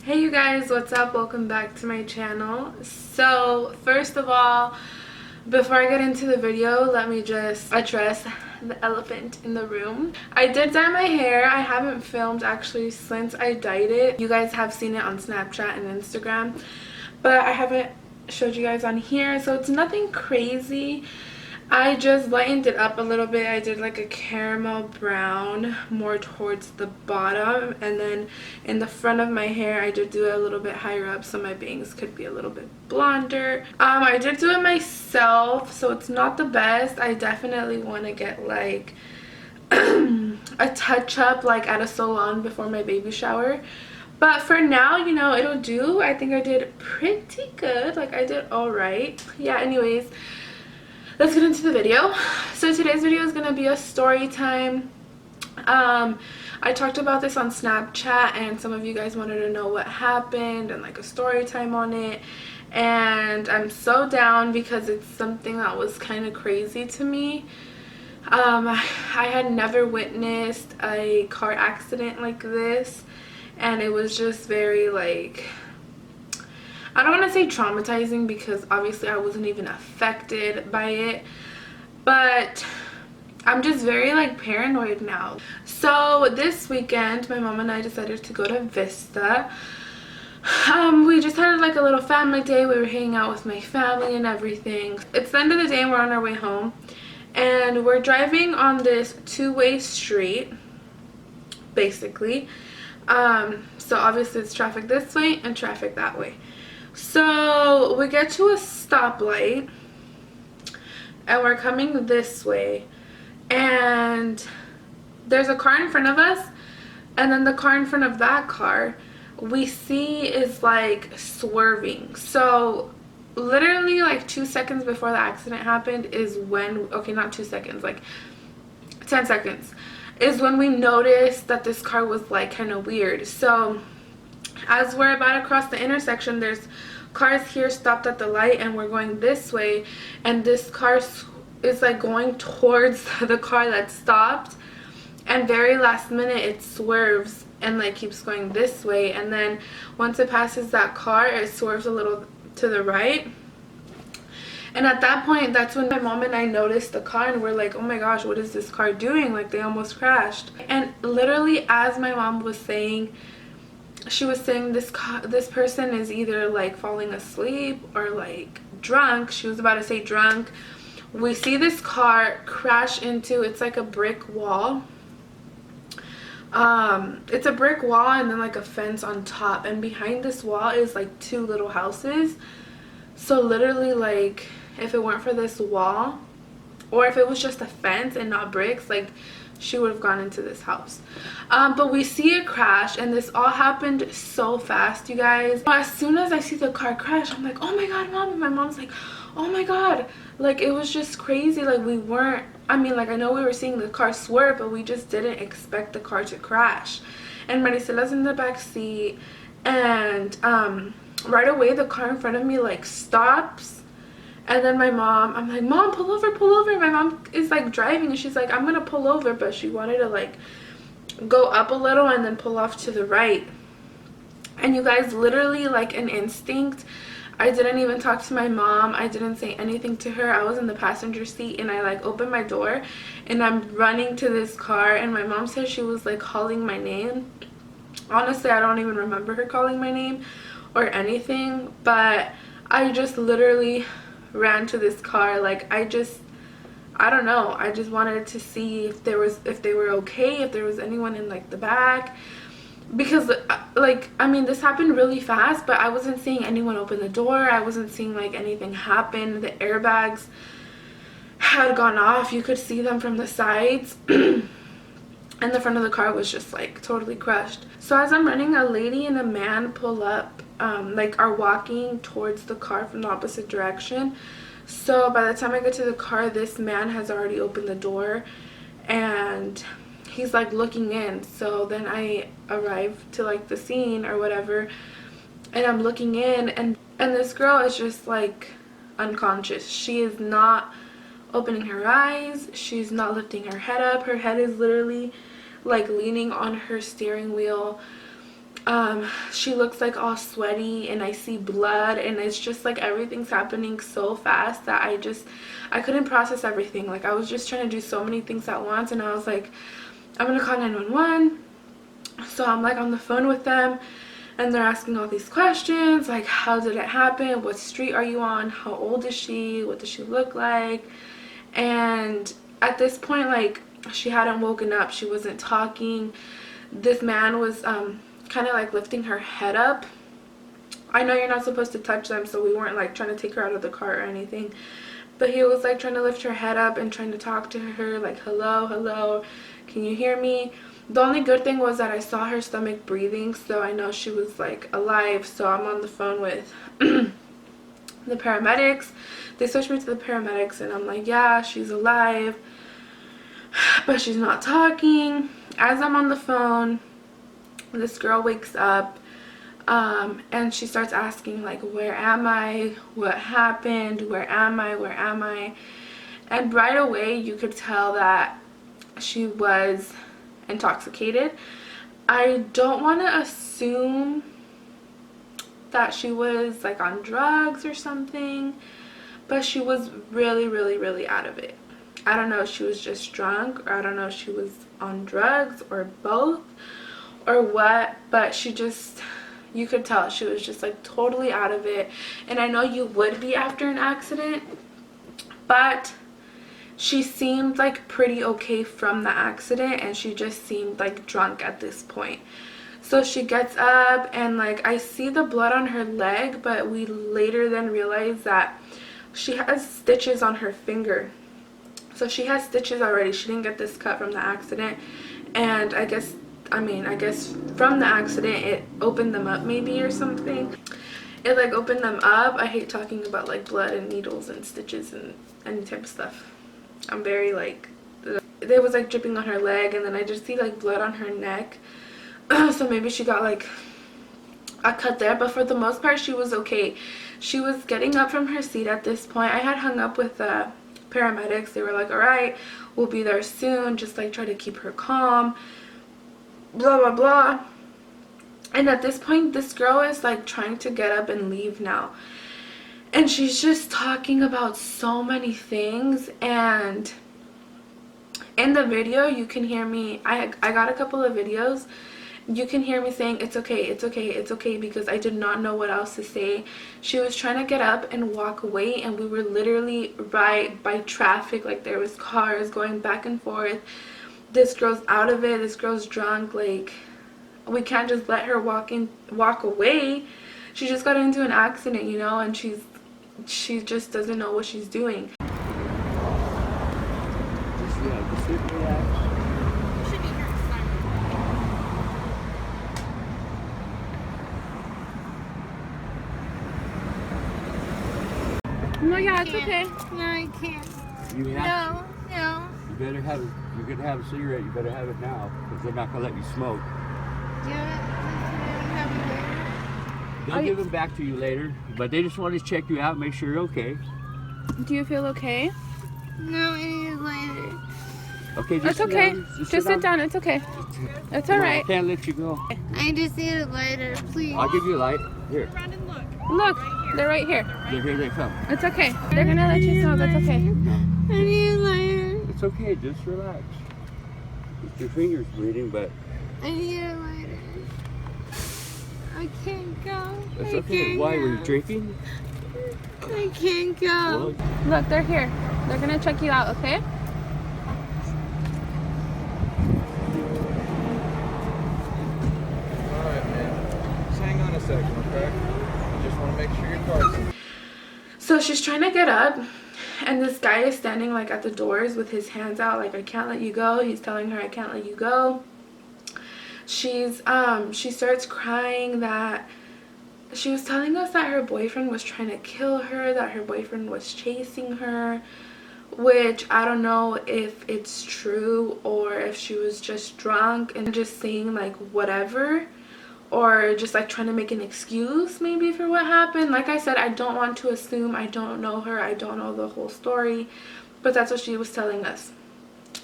Hey you guys, what's up? Welcome back to my channel. So first of all, before I get into the video, let me just address the elephant in the room. I did dye my hair. I haven't filmed actually since I dyed it. You guys have seen it on Snapchat and Instagram, but I haven't showed you guys on here, so it's nothing crazy. I just lightened it up a little bit. I did like a caramel brown more towards the bottom, and then in the front of my hair I did do it a little bit higher up so my bangs could be a little bit blonder. I did do it myself, so it's not the best. I definitely want to get like a touch up like at a salon before my baby shower. But for now, you know, it'll do. I think I did pretty good. Like I did all right. Yeah, anyways, let's get into the video. So today's video is going to be a story time. I talked about this on Snapchat and some of you guys wanted to know what happened and like a story time on it. And I'm so down because it's something that was kind of crazy to me. I had never witnessed a car accident like this, and it was just very like, I don't want to say traumatizing because obviously I wasn't even affected by it, but I'm just very like paranoid now. So this weekend my mom and I decided to go to Vista. We just had like a little family day. We were hanging out with my family and everything. It's the end of the day and we're on our way home, and we're driving on this two-way street basically. So obviously it's traffic this way and traffic that way. So we get to a stoplight and we're coming this way, and there's a car in front of us, and then the car in front of that car we see is like swerving. So literally like 2 seconds before the accident happened is when, okay, not 2 seconds, like 10 seconds is when we noticed that this car was like kind of weird. So as we're about to cross the intersection, there's cars here stopped at the light and we're going this way, and this car is like going towards the car that stopped, and very last minute it swerves and like keeps going this way, and then once it passes that car it swerves a little to the right. And at that point, that's when my mom and I noticed the car and we're like, oh my gosh, what is this car doing? Like they almost crashed. And literally as my mom was saying, she was saying this person is either like falling asleep or like drunk. She was about to say drunk. We see this car crash into, it's like a brick wall. It's a brick wall and then like a fence on top, and behind this wall is like 2 little houses. So literally, like if it weren't for this wall, or if it was just a fence and not bricks, like she would have gone into this house. But we see it crash, and this all happened so fast, you guys. As soon as I see the car crash, I'm like, oh my god, mom. And my mom's like, oh my god. Like it was just crazy. Like we weren't, I mean, like I know we were seeing the car swerve, but we just didn't expect the car to crash. And Maricela's in the back seat, and right away the car in front of me like stops. And then my mom, I'm like, mom, pull over, pull over. My mom is like driving and she's like, I'm gonna pull over, but she wanted to like go up a little and then pull off to the right. And you guys, literally like an instinct, I didn't even talk to my mom. I didn't say anything to her. I was in the passenger seat and I like opened my door and I'm running to this car, and my mom said she was like calling my name. Honestly, I don't even remember her calling my name or anything, but I just literally ran to this car. Like I don't know, I just wanted to see if they were okay, if there was anyone in like the back, because like I mean this happened really fast, but I wasn't seeing anyone open the door. I wasn't seeing like anything happen. The airbags had gone off, you could see them from the sides. And the front of the car was just like totally crushed. So as I'm running, a lady and a man pull up, like are walking towards the car from the opposite direction. So by the time I get to the car, this man has already opened the door and he's like looking in. So then I arrive to like the scene or whatever, and I'm looking in, and this girl is just like unconscious. She is not opening her eyes, she's not lifting her head up. Her head is literally like leaning on her steering wheel. She looks like all sweaty and I see blood, and it's just like everything's happening so fast that I couldn't process everything. Like I was just trying to do so many things at once, and I was like, I'm gonna call 911. So I'm like on the phone with them, and they're asking all these questions like, how did it happen, what street are you on, how old is she, what does she look like. And at this point, like, she hadn't woken up, she wasn't talking. This man was kind of like lifting her head up. I know you're not supposed to touch them, so we weren't like trying to take her out of the car or anything, but he was like trying to lift her head up and trying to talk to her like, hello, hello, can you hear me? The only good thing was that I saw her stomach breathing, so I know she was like alive. So I'm on the phone with the paramedics. They switched me to the paramedics, and I'm like, yeah, she's alive, but she's not talking. As I'm on the phone, this girl wakes up, and she starts asking like, where am I, what happened, where am I? And right away you could tell that she was intoxicated. I don't want to assume that she was like on drugs or something, but she was really out of it. I don't know if she was just drunk, or I don't know if she was on drugs, or both, or what, but she just, you could tell she was just like totally out of it. And I know you would be after an accident, but she seemed like pretty okay from the accident, and she just seemed like drunk at this point. So she gets up, and like I see the blood on her leg, but we later then realized that she has stitches on her finger. So she has stitches already. She didn't get this cut from the accident, and I guess from the accident it opened them up maybe, or something. It like opened them up. I hate talking about like blood and needles and stitches and any type of stuff. I'm very like, there was like dripping on her leg, and then I just see like blood on her neck. So maybe she got like a cut there, but for the most part she was okay. She was getting up from her seat at this point. I had hung up with the paramedics. They were like, all right, we'll be there soon, just like try to keep her calm, blah blah blah. And at this point this girl is like trying to get up and leave now, and she's just talking about so many things. And in the video you can hear me, I got a couple of videos, you can hear me saying it's okay, it's okay, it's okay, because I did not know what else to say. She was trying to get up and walk away, and we were literally right by traffic. Like there was cars going back and forth. This girl's out of it, this girl's drunk. Like we can't just let her walk away. She just got into an accident, you know, and she just doesn't know what she's doing. No, yeah, it's okay. No, I can't. You have No. You better have it. You're gonna have a cigarette. You better have it now, because they're not gonna let you smoke. Do you have it later? They'll give them back to you later, but they just want to check you out, make sure you're okay. Do you feel okay? No, I need it later. Okay, It's okay. Just sit down. It's okay. It's all right. I can't let you go. I just need it later, please. I'll give you a light. Here. Look, they're right here. Here they come. It's okay. They're gonna let you smoke. That's okay. No. I need it later. It's okay. Just relax. Your finger's bleeding, but I need it later. I can't go. it's I okay. can't Why? go. Were you drinking? I can't go. Well, Look, they're here. They're gonna check you out, okay? Alright, man. Just hang on a second, okay? I just want to make sure your car's... So she's trying to get up, and this guy is standing like at the doors with his hands out like, I can't let you go. He's telling her, I can't let you go. She starts crying that she was telling us that her boyfriend was trying to kill her, that her boyfriend was chasing her, which I don't know if it's true or if she was just drunk and just saying like whatever, or just like trying to make an excuse maybe for what happened. Like I said, I don't want to assume. I don't know her. I don't know the whole story, but that's what she was telling us,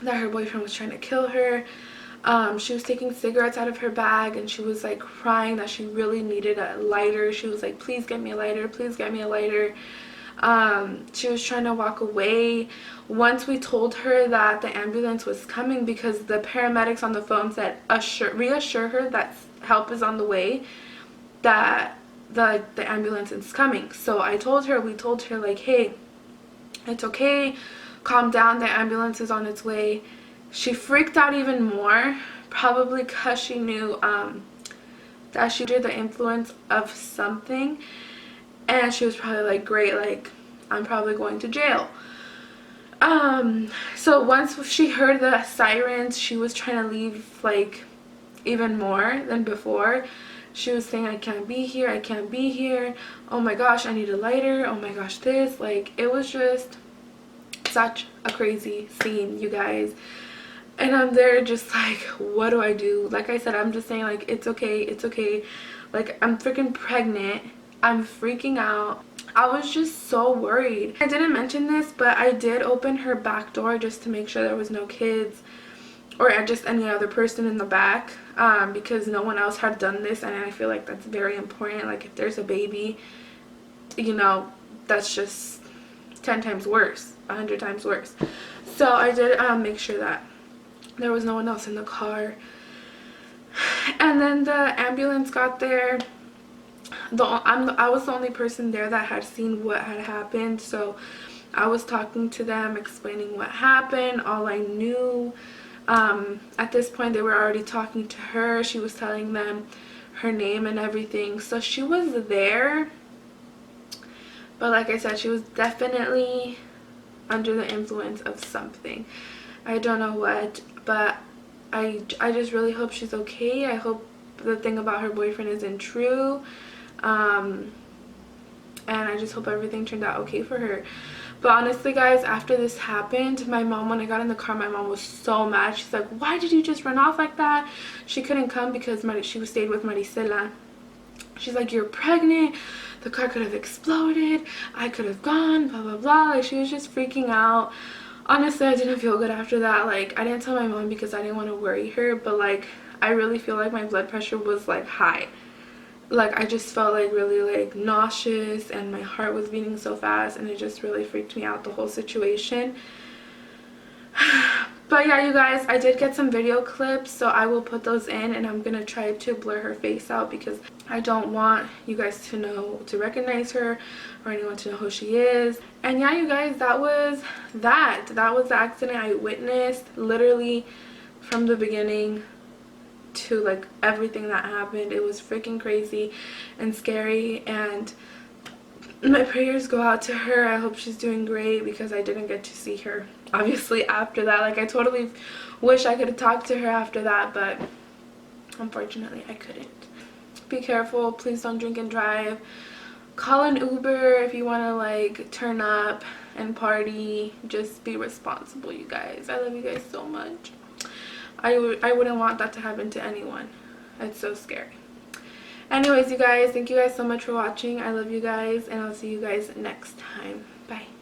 that her boyfriend was trying to kill her. She was taking cigarettes out of her bag, and she was like crying that she really needed a lighter. She was like, please get me a lighter, please get me a lighter. She was trying to walk away. Once we told her that the ambulance was coming, because the paramedics on the phone said reassure her that help is on the way, that the ambulance is coming. So we told her like, hey, it's okay, calm down, the ambulance is on its way. She freaked out even more, probably because she knew that she did the influence of something, and she was probably like, great, like I'm probably going to jail. So once she heard the sirens, she was trying to leave like even more than before. She was saying, I can't be here, I can't be here, oh my gosh, I need a lighter, oh my gosh, this, like, it was just such a crazy scene, you guys. And I'm there just like, what do I do? Like I said, I'm just saying like, it's okay, it's okay. Like, I'm freaking pregnant, I'm freaking out. I was just so worried. I didn't mention this, but I did open her back door just to make sure there was no kids or just any other person in the back, because no one else had done this, and I feel like that's very important. Like, if there's a baby, you know, that's just 10 times worse, 100 times worse. So I did make sure that there was no one else in the car. And then the ambulance got there. I was the only person there that had seen what had happened, so I was talking to them, explaining what happened, all I knew. At this point, they were already talking to her. She was telling them her name and everything, so she was there. But like I said, she was definitely under the influence of something. I don't know what, but I just really hope she's okay. I hope the thing about her boyfriend isn't true. And I just hope everything turned out okay for her. But honestly, guys, after this happened, my mom, when I got in the car, my mom was so mad. She's like, why did you just run off like that? She couldn't come because she stayed with Maricela. She's like, you're pregnant, the car could have exploded, I could have gone, blah blah blah. Like, she was just freaking out. Honestly, I didn't feel good after that. Like, I didn't tell my mom because I didn't want to worry her, but like, I really feel like my blood pressure was like high. Like, I just felt like really like nauseous, and my heart was beating so fast, and it just really freaked me out, the whole situation. But yeah, you guys, I did get some video clips, so I will put those in, and I'm gonna try to blur her face out because I don't want you guys to recognize her or anyone to know who she is. And yeah, you guys, that was the accident I witnessed, literally from the beginning to like everything that happened. It was freaking crazy and scary, and my prayers go out to her. I hope she's doing great, because I didn't get to see her obviously after that. Like, I totally wish I could have talked to her after that, but unfortunately I couldn't. Be careful, please don't drink and drive. Call an Uber if you want to like turn up and party. Just be responsible, you guys. I love you guys so much. I wouldn't want that to happen to anyone. It's so scary. Anyways, you guys, thank you guys so much for watching. I love you guys, and I'll see you guys next time. Bye.